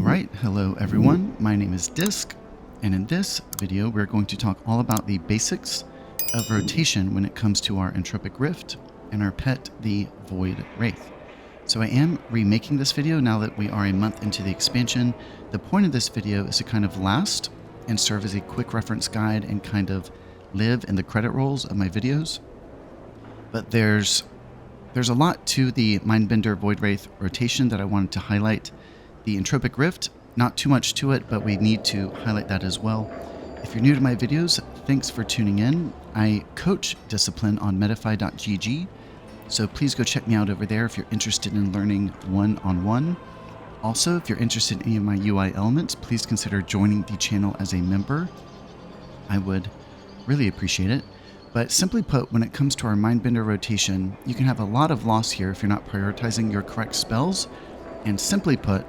Alright, hello everyone, my name is Disc, and in this video we're going to talk all about the basics of rotation when it comes to our Entropic Rift and our pet, the Void Wraith. So I am remaking this video now that we are a month into the expansion. The point of this video is to kind of last and serve as a quick reference guide and kind of live in the credit rolls of my videos. But there's a lot to the Mindbender Void Wraith rotation that I wanted to highlight. The Entropic Rift, not too much to it, but we need to highlight that as well. If you're new to my videos, thanks for tuning in. I coach Discipline on Medify.gg, so please go check me out over there if you're interested in learning one-on-one. Also, if you're interested in any of my UI elements, please consider joining the channel as a member. I would really appreciate it. But simply put, when it comes to our Mindbender rotation, you can have a lot of loss here if you're not prioritizing your correct spells. And simply put,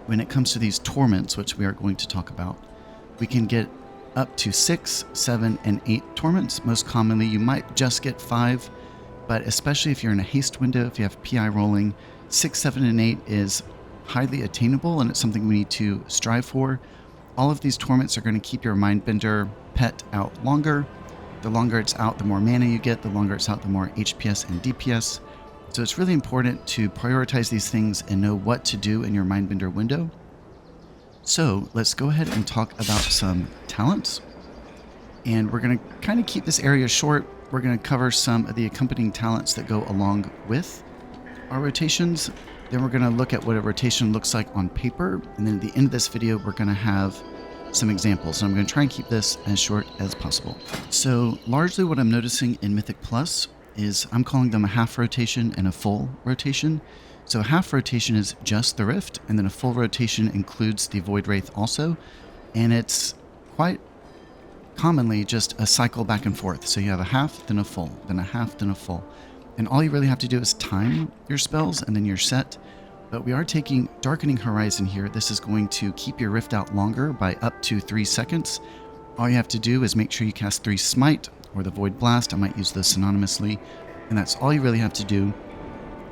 when it comes to these torments, which we are going to talk about, we can get up to 6, 7, and 8 torments. Most commonly, you might just get 5, but especially if you're in a haste window, if you have PI rolling, 6, 7, and 8 is highly attainable, and it's something we need to strive for. All of these torments are going to keep your Mindbender pet out longer. The longer it's out, the more mana you get. The longer it's out, the more HPS and DPS. So it's really important to prioritize these things and know what to do in your Mindbender window. So let's go ahead and talk about some talents. And we're going to kind of keep this area short. We're going to cover some of the accompanying talents that go along with our rotations. Then we're going to look at what a rotation looks like on paper. And then at the end of this video, we're going to have some examples. And I'm going to try and keep this as short as possible. So largely what I'm noticing in Mythic Plus is I'm calling them a half rotation and a full rotation. So a half rotation is just the Rift, and then a full rotation includes the Void Wraith also. And it's quite commonly just a cycle back and forth. So you have a half, then a full, then a half, then a full. And all you really have to do is time your spells and then you're set. But we are taking Darkening Horizon here. This is going to keep your Rift out longer by up to 3 seconds. All you have to do is make sure you cast 3 Smite or the Void Blast. I might use those synonymously. And that's all you really have to do.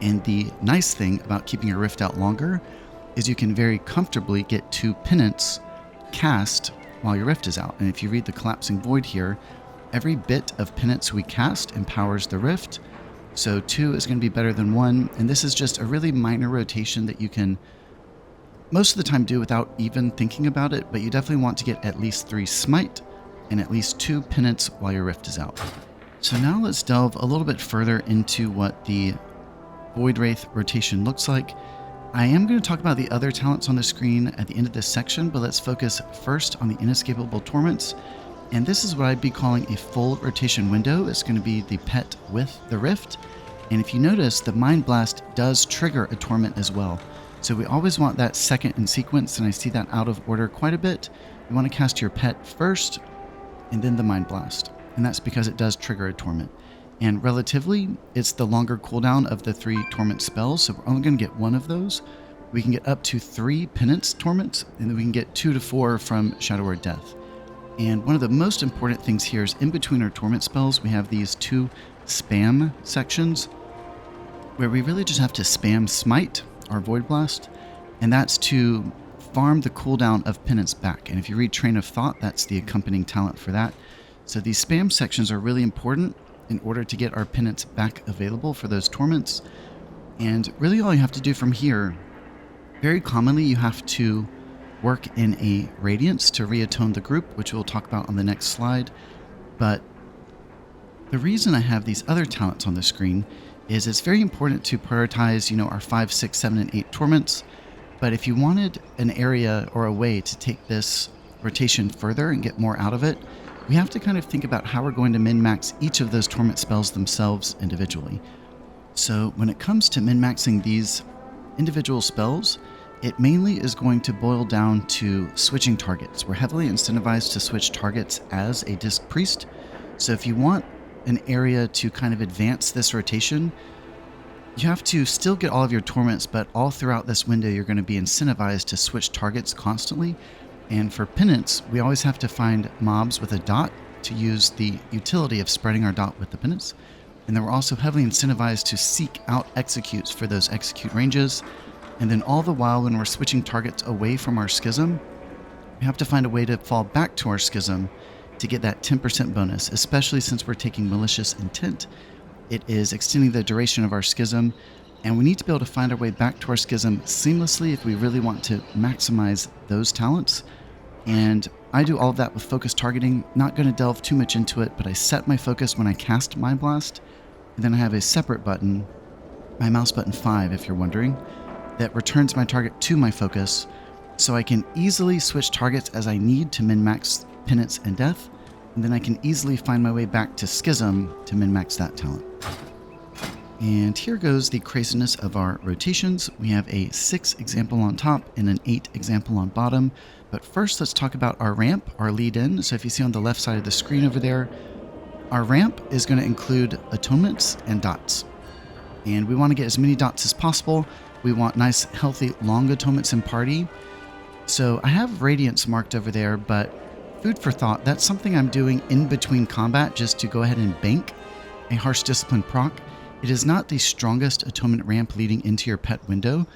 And the nice thing about keeping your Rift out longer is you can very comfortably get 2 Penance cast while your Rift is out. And if you read the Collapsing Void here, every bit of Penance we cast empowers the Rift. So 2 is going to be better than 1. And this is just a really minor rotation that you can most of the time do without even thinking about it. But you definitely want to get at least 3 Smite and at least 2 Penance while your Rift is out. So now let's delve a little bit further into what the Void Wraith rotation looks like. I am going to talk about the other talents on the screen at the end of this section, but let's focus first on the Inescapable Torments. And this is what I'd be calling a full rotation window. It's going to be the pet with the Rift. And if you notice, the Mind Blast does trigger a Torment as well. So we always want that second in sequence, and I see that out of order quite a bit. You want to cast your pet first, and then the Mind Blast. And that's because it does trigger a Torment. And relatively, it's the longer cooldown of the 3 Torment spells, so we're only going to get 1 of those. We can get up to 3 Penance Torments, and then we can get 2 to 4 from Shadow or Death. And one of the most important things here is in between our Torment spells, we have these 2 spam sections, where we really just have to spam Smite, our Void Blast, and that's to farm the cooldown of Penance back. And if you read Train of Thought, that's the accompanying talent for that. So these spam sections are really important in order to get our Penance back available for those Torments. And really all you have to do from here, very commonly you have to work in a Radiance to reatone the group, which we'll talk about on the next slide. But the reason I have these other talents on the screen is it's very important to prioritize, our 5, 6, 7, and 8 Torments. But if you wanted an area or a way to take this rotation further and get more out of it, we have to kind of think about how we're going to min-max each of those Torment spells themselves individually. So when it comes to min-maxing these individual spells, it mainly is going to boil down to switching targets. We're heavily incentivized to switch targets as a Disc Priest. So if you want an area to kind of advance this rotation, you have to still get all of your Torments, but all throughout this window you're going to be incentivized to switch targets constantly. And for Penance, we always have to find mobs with a dot to use the utility of spreading our dot with the Penance. And then we're also heavily incentivized to seek out executes for those execute ranges. And then all the while when we're switching targets away from our schism, we have to find a way to fall back to our schism to get that 10% bonus, especially since we're taking malicious intent. It is extending the duration of our schism, and we need to be able to find our way back to our schism seamlessly if we really want to maximize those talents. And I do all of that with focus targeting. Not going to delve too much into it, but I set my focus when I cast Mind Blast, and then I have a separate button, my mouse button 5 if you're wondering, that returns my target to my focus, so I can easily switch targets as I need to min-max penance and death, and then I can easily find my way back to schism to min-max that talent. And here goes the craziness of our rotations. We have a 6 example on top and an 8 example on bottom. But first, let's talk about our ramp, our lead in. So if you see on the left side of the screen over there, our ramp is going to include atonements and dots. And we want to get as many dots as possible. We want nice, healthy, long atonements in party. So I have Radiance marked over there, but food for thought, that's something I'm doing in between combat just to go ahead and bank a Harsh Discipline proc. It is not the strongest atonement ramp leading into your pet window.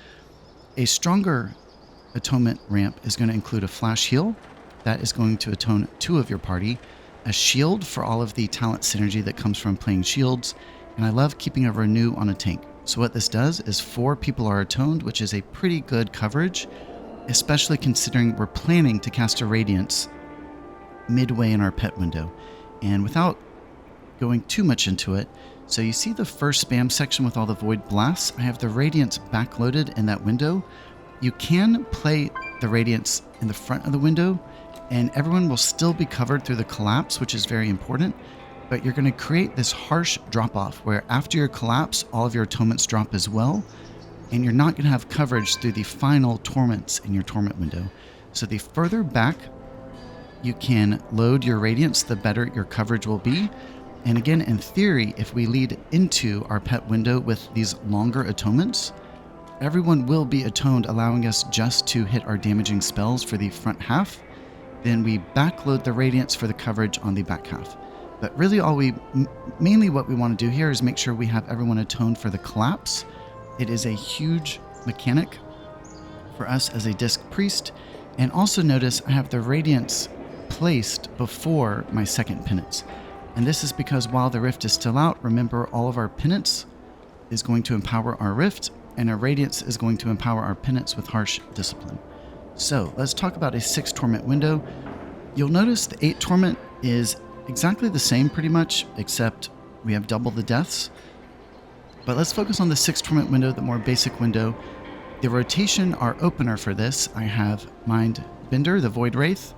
A stronger atonement ramp is going to include a flash heal that is going to atone 2 of your party, a shield for all of the talent synergy that comes from playing shields, and I love keeping a renew on a tank. So what this does is 4 people are atoned, which is a pretty good coverage, especially considering we're planning to cast a Radiance midway in our pet window. And without going too much into it, so you see the first spam section with all the Void Blasts? I have the Radiance backloaded in that window. You can play the Radiance in the front of the window, and everyone will still be covered through the collapse, which is very important. But you're going to create this harsh drop-off where after your collapse, all of your atonements drop as well, and you're not going to have coverage through the final torments in your torment window. So the further back you can load your Radiance, the better your coverage will be. And again, in theory, if we lead into our pet window with these longer atonements, everyone will be atoned, allowing us just to hit our damaging spells for the front half. Then we backload the Radiance for the coverage on the back half. But really mainly what we want to do here is make sure we have everyone atoned for the collapse. It is a huge mechanic for us as a Disc Priest. And also notice I have the Radiance placed before my second penance. And this is because while the Rift is still out, remember all of our penance is going to empower our Rift, and our Radiance is going to empower our penance with Harsh Discipline. So let's talk about a 6 Torment window. You'll notice the 8 Torment is exactly the same pretty much, except we have double the deaths. But let's focus on the 6 Torment window, the more basic window. The rotation, our opener for this, I have Mind Bender, the Void Wraith,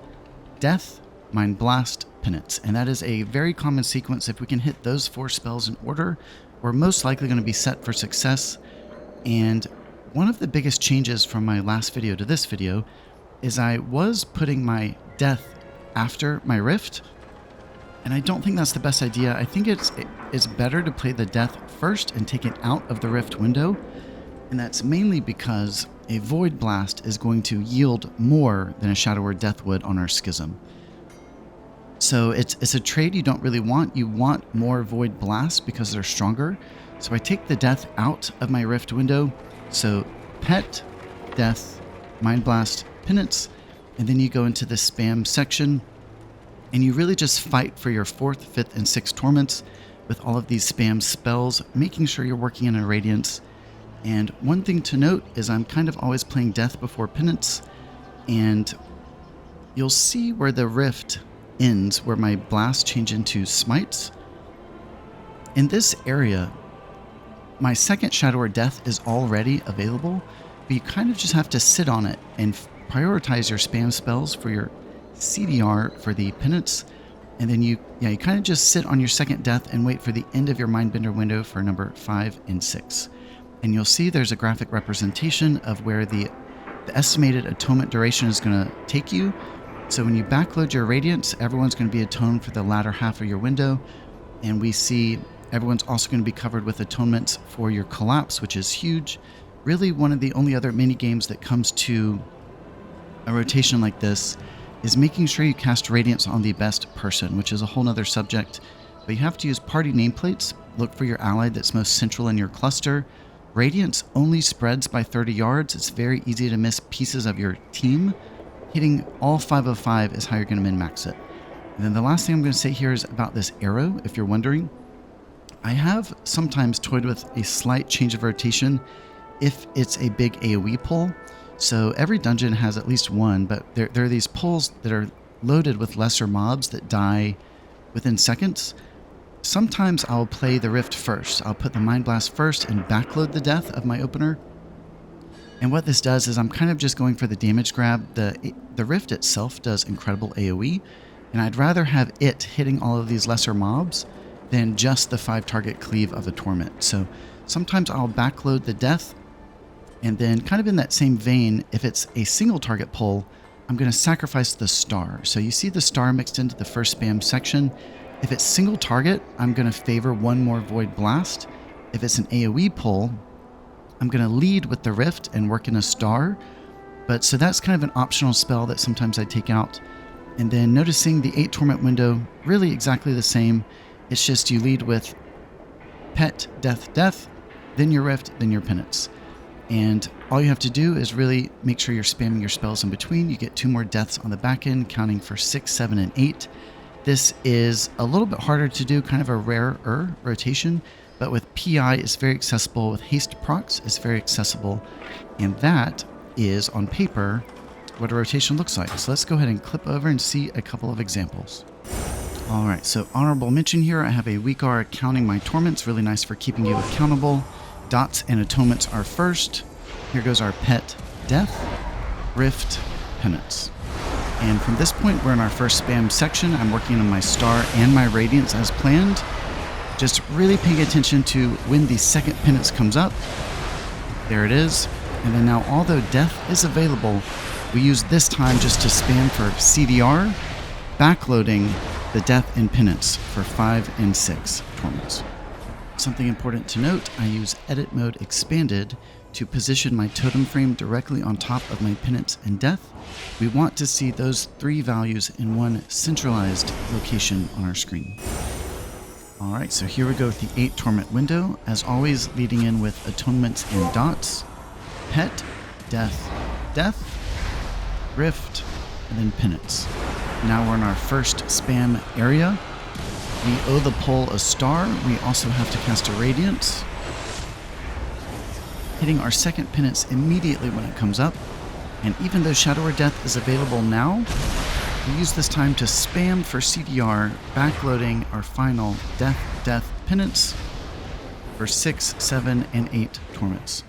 Death, Mind Blast, Penance. And that is a very common sequence. If we can hit those 4 spells in order, we're most likely going to be set for success. And one of the biggest changes from my last video to this video is I was putting my Death after my Rift, and I don't think that's the best idea. I think it's better to play the Death first and take it out of the Rift window, and that's mainly because a Void Blast is going to yield more than a Shadow Word Death would on our Schism. So it's a trade you don't really want. You want more Void Blasts because they're stronger. So I take the Death out of my Rift window. So Pet, Death, Mind Blast, Penance, and then you go into the spam section, and you really just fight for your 4th, 5th, and 6th Torments with all of these spam spells, making sure you're working in a Radiance. And one thing to note is I'm kind of always playing Death before Penance, and you'll see where the Rift ends, where my blasts change into smites. In this area, my second Shadow Word Death is already available, but you kind of just have to sit on it and prioritize your spam spells for your CDR for the Penance, and then you kind of just sit on your second Death and wait for the end of your Mindbender window for number 5 and 6. And you'll see there's a graphic representation of where the estimated atonement duration is going to take you. So when you backload your Radiance, everyone's going to be atoned for the latter half of your window, and we see everyone's also going to be covered with atonements for your Collapse, which is huge. Really, one of the only other mini games that comes to a rotation like this is making sure you cast Radiance on the best person, which is a whole nother subject. But you have to use party nameplates, look for your ally that's most central in your cluster, Radiance only spreads by 30 yards. It's very easy to miss pieces of your team. Hitting all 5 of 5 is how you're going to min-max it. And then the last thing I'm going to say here is about this arrow, if you're wondering. I have sometimes toyed with a slight change of rotation if it's a big AoE pull. So every dungeon has at least one, but there are these pulls that are loaded with lesser mobs that die within seconds. Sometimes I'll play the Rift first. I'll put the Mind Blast first and backload the death of my opener. And what this does is I'm kind of just going for the damage grab. The Rift itself does incredible AoE, and I'd rather have it hitting all of these lesser mobs than just the 5-target cleave of a Torment. So sometimes I'll backload the death, and then kind of in that same vein, if it's a single target pull, I'm going to sacrifice the star. So you see the star mixed into the first spam section. If it's single target, I'm going to favor one more Void Blast. If it's an AoE pull, I'm going to lead with the Rift and work in a star. But so that's kind of an optional spell that sometimes I take out. And then noticing the 8 Torment window, really exactly the same. It's just you lead with Pet, Death, Death, then your Rift, then your Penance. And all you have to do is really make sure you're spamming your spells in between. You get 2 more deaths on the back end, counting for 6, 7, and 8. This is a little bit harder to do, kind of a rarer rotation, but with PI it's very accessible, with haste procs it's very accessible, and that is, on paper, what a rotation looks like. So let's go ahead and clip over and see a couple of examples. Alright, so honorable mention here, I have a Weakar counting my torments, really nice for keeping you accountable. Dots and atonements are first. Here goes our pet, Death, Rift, Penance. And from this point, we're in our first spam section. I'm working on my star and my radiance as planned. Just really paying attention to when the second penance comes up. There it is. And then now, although death is available, we use this time just to spam for CDR, backloading the death and penance for 5 and 6 torments. Something important to note, I use edit mode expanded to position my totem frame directly on top of my penance and death. We want to see those 3 values in one centralized location on our screen. Alright, so here we go with the 8 Torment window. As always, leading in with atonements and dots. Pet, Death, Death, Rift, and then Penance. Now we're in our first spam area. We owe the pull a star. We also have to cast a Radiance, hitting our second penance immediately when it comes up. And even though Shadow or Death is available now, we use this time to spam for CDR, backloading our final Death, Death, Penance for 6, 7, and 8 torments.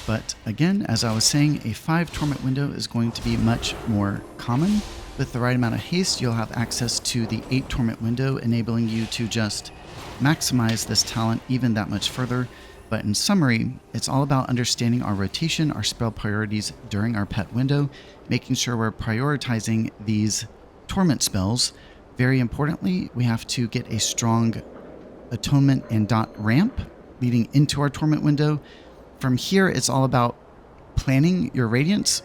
But again, as I was saying, a 5 torment window is going to be much more common. With the right amount of haste, you'll have access to the 8 torment window, enabling you to just maximize this talent even that much further. But in summary, it's all about understanding our rotation, our spell priorities during our pet window, making sure we're prioritizing these torment spells. Very importantly, we have to get a strong atonement and dot ramp leading into our torment window. From here, it's all about planning your radiance.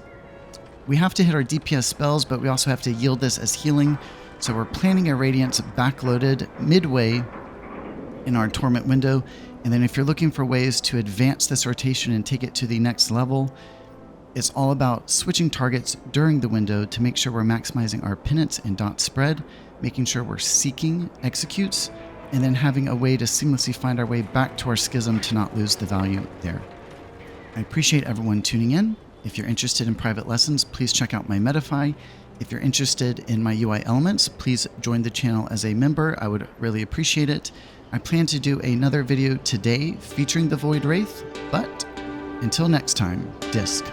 We have to hit our DPS spells, but we also have to yield this as healing. So we're planning a radiance backloaded midway in our torment window. And then if you're looking for ways to advance this rotation and take it to the next level, it's all about switching targets during the window to make sure we're maximizing our penance and dot spread, making sure we're seeking executes, and then having a way to seamlessly find our way back to our schism to not lose the value there. I appreciate everyone tuning in. If you're interested in private lessons, please check out my Metafy. If you're interested in my UI elements, please join the channel as a member. I would really appreciate it. I plan to do another video today featuring the Void Wraith, but until next time, Disc.